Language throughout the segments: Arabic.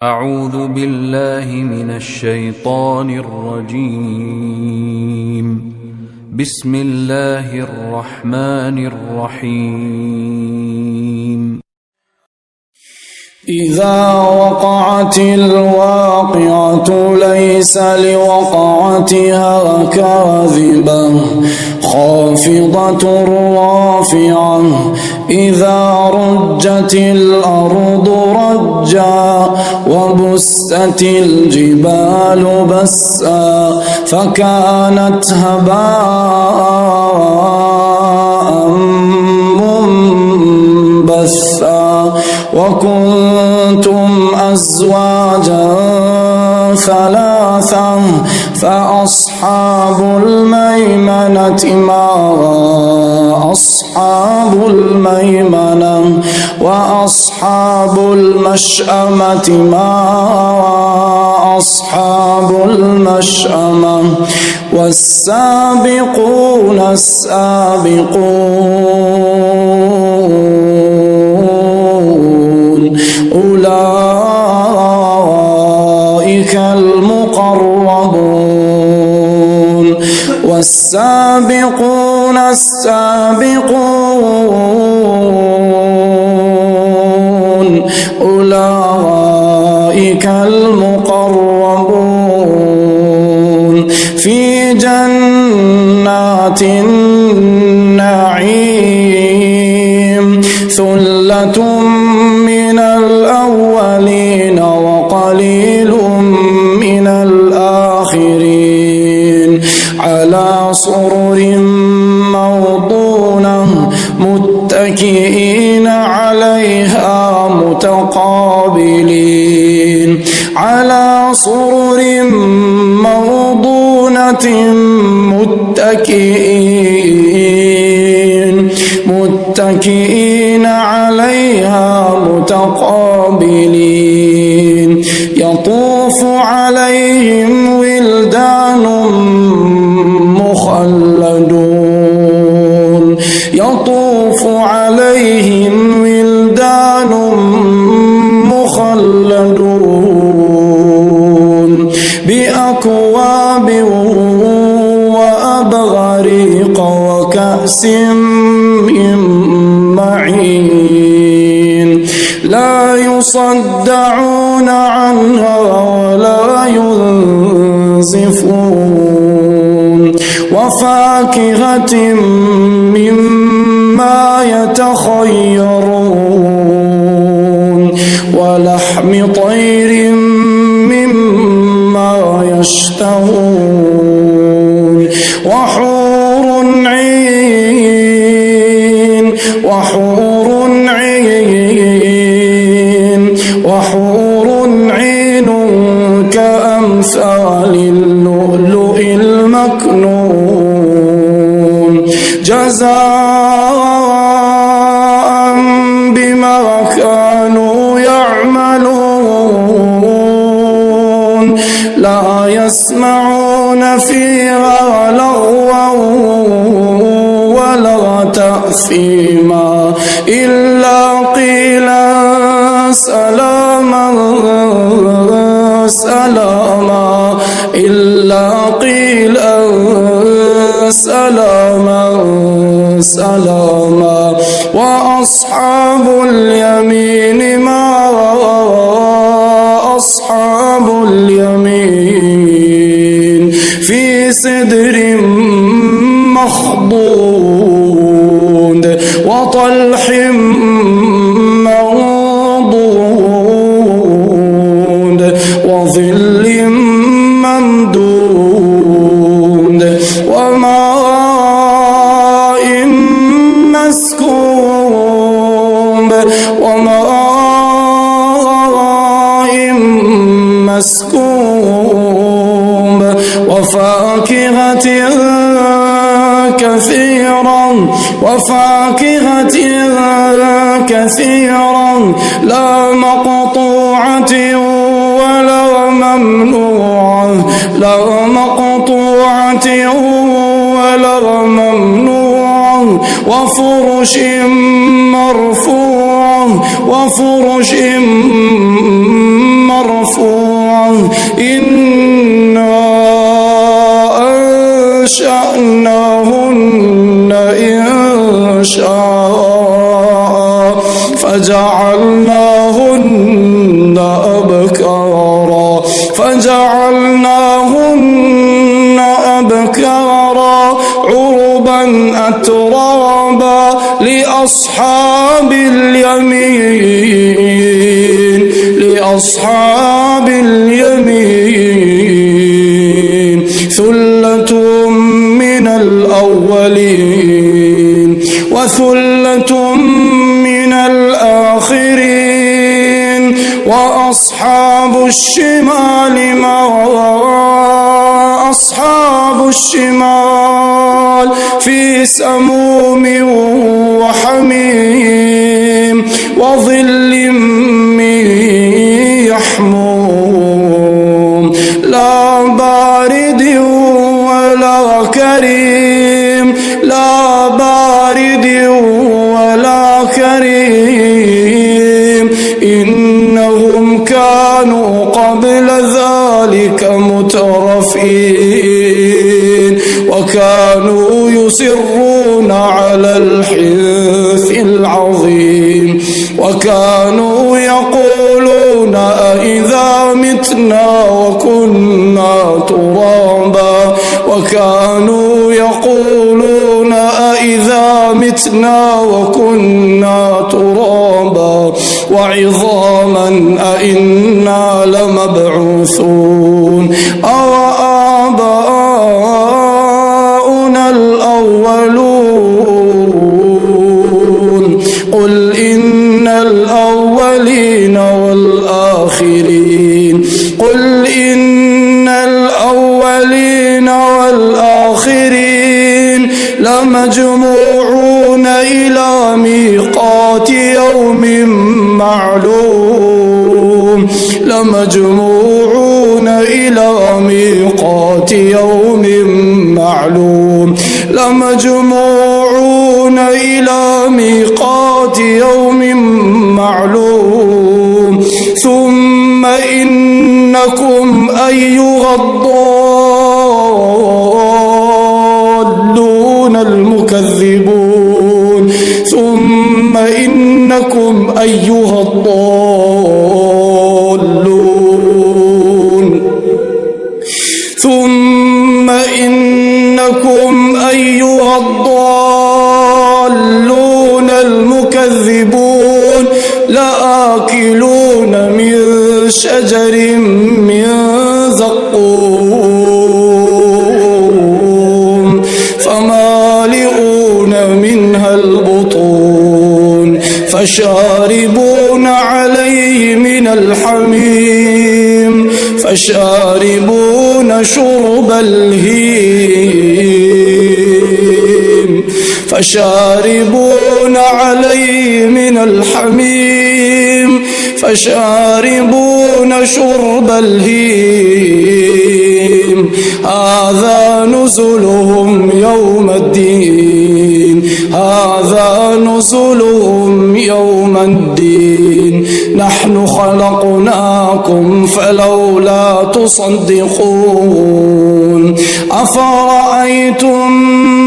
أعوذ بالله من الشيطان الرجيم. بسم الله الرحمن الرحيم. إذا وقعت الواقعة ليس لوقعتها كاذبة خافضة رافعة إذا رجت الأرض رجا وبست الجبال بسا فكانت هباء منبثا وكنتم أزواجا ثلاثا فأصحاب الميمنة ما أصحاب الميمنة وأصحاب المشأمة ما أصحاب المشأمة والسابقون السابقون أولئك المقربون والسابقون السابقون أولئك المقربون في جنات النعيم ثلة من الأولين وقليل من الآخرين على سرر موضونة متكئين عليها متقابلين على سرر موضونة متكئين عليها متقابلين يطوف عليهم ولدان مخلدون يطوف عليهم ولدان مخلدون بأكواب وأبغاريق وكأس من معين لا يصدعون عنها ولا ينزفون وفاكهة مما يتخيرون ولحم طير مما يشتهون وحور عين كأمثال اللؤلؤ المكنون جزاء بما كانوا يعملون لا يسمعون فيها لغوا ولا تأثيما إلا قيلا سلاما سلاما إلا قيلا سلاما سلاما وأصحاب اليمين ما أصحاب اليمين في سدر مخضود وطلح منضود وظل ممدود وماء مسكوب وفاكهة كثيرا لا مقطوعة ولا ممنوعة ولا ممنوع وفرش مرفوع وفرش مرفوع إنا أنشأناهن إنشاء فجعلناهن أبكارا عربا أترابا لأصحاب اليمين ثلة من الأولين وثلة من الآخرين وأصحاب الشمال ما أصحاب الشمال في سموم وحميم وظل من يحموم لا بارد ولا كريم لا بارد ولا كريم إنهم كانوا قبل ذلك مترفين وكانوا يصرون على الحنث العظيم وكانوا يقولون أإذا متنا وكنا ترابا وكانوا يقولون أإذا متنا وكنا ترابا وعظاما أإنا لمبعوثون أو آباؤنا الأولون قل إن الأولين والآخرين قل إن الأولين والآخرين لمجموعون إلى ميقات يوم معلوم لمجموعون إلى ميقات يوم معلوم لمجموعون إلى ميقات يوم معلوم ثم إنكم أيها الضالون المكذبون ثم إنكم أيها الضالون ثم إنكم أيها الضالون المكذبون لآكلون من شجر من زقوم فمالئون منها البطون فشاربون عليه من الحميم فشاربون شرب الهيم فشاربون عليه من الحميم فشاربون شرب الهيم هذا نزلهم يوم الدين هذا نزلهم يوم الدين نحن خلقناكم فلولا تصدقون أفرأيتم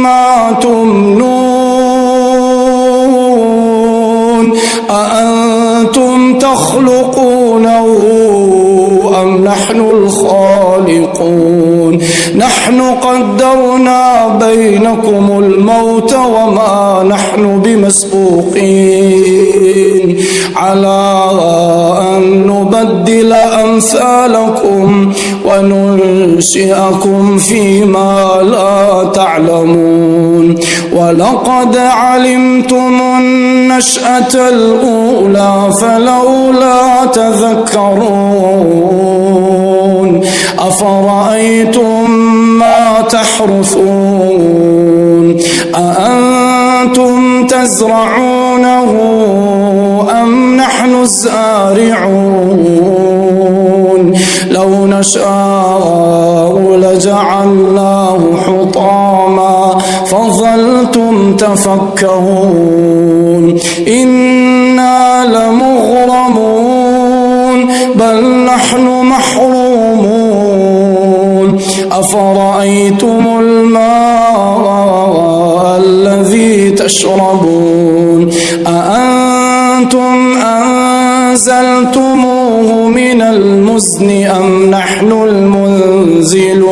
ما تمنون أأنتم تخلقونه أم نحن الخالقون نحن قدرنا بينكم الموت وما نحن بمسبوقين على أن نبدل أمثالكم وننشئكم فيما لا تعلمون ولقد علمتم النشأة الأولى فلولا تذكرون أفرأيتم ما تحرثون أأنتم تزرعونه أم نحن الزارعون لو نشاء لجعلناه حطاما تفكرون إنا لمغرمون بل نحن محرومون أفرأيتم الماء الذي تشربون أأنتم أنزلتموه من المزن أم نحن المنزلون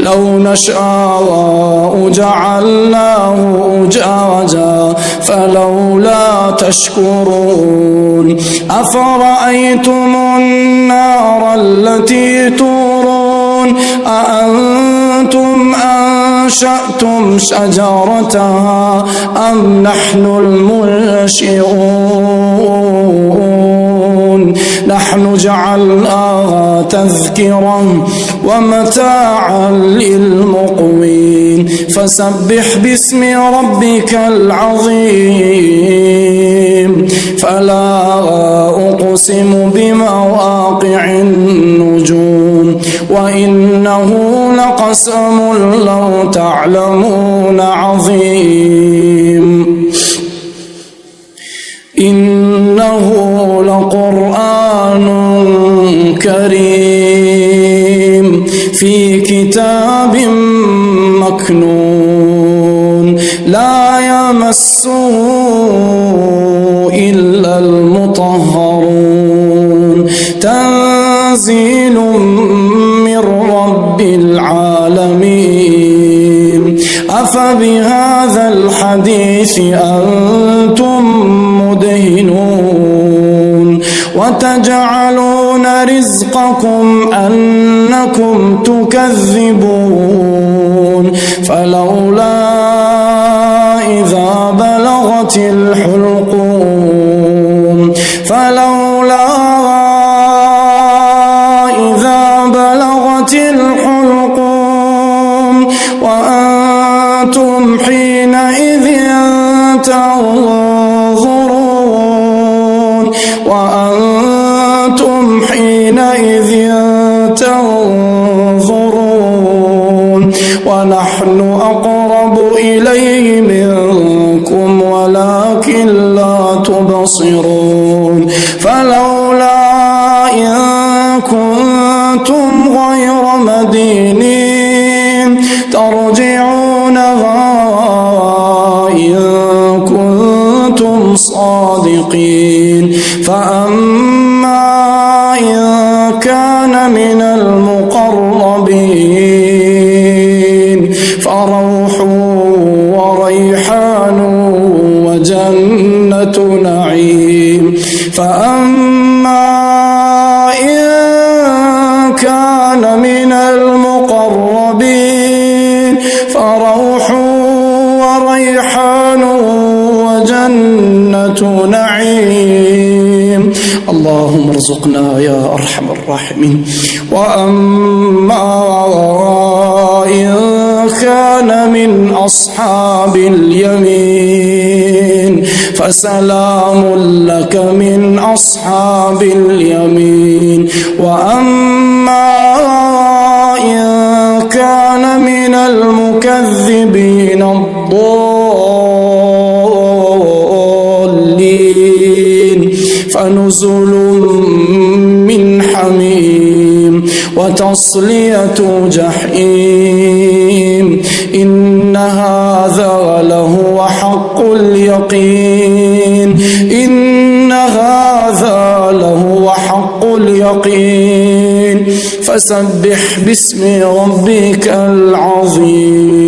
لو نشاء جعلناه أجاجا فلولا تشكرون أفرأيتم النار التي تورون أأنتم أنشأتم شجرتها أم نحن المنشئون نحن جعلناها تذكرا ومتاعا للمقوين فسبح باسم ربك العظيم فلا أقسم بمواقع النجوم وإنه لقسم لو تعلمون عظيم إنه لقرآن كريم في كتاب مكنون لا يمسه إلا المطهرون تنزيل من رب العالمين أفبهذا الحديث أنتم مدهنون وتجعلون رزقكم أنكم تكذبون فلولا إذا بلغت الحلقوم فلولا إذا بلغت الحلقوم وأنتم حينئذ تنظرون وأنتم حينئذ تنظرون ونحن أقرب إليه منكم ولكن لا تبصرون فلولا إن كنتم غير مدينين ترجعونها إن كنتم صادقين فأما إن كان من المقربين فروح وريحان وجنة نعيم فأما إن كان من المقربين فروح وريحان وجنة نعيم اللهم ارزقنا يا أرحم الراحمين وأما إن كان من أصحاب اليمين فسلام لك من أصحاب اليمين وأما إن كان من المكذبين الضالين فنزل من حميم وتصلية جحيم إن هذا لهو حق اليقين إن هذا لهو حق اليقين فسبح باسم ربك العظيم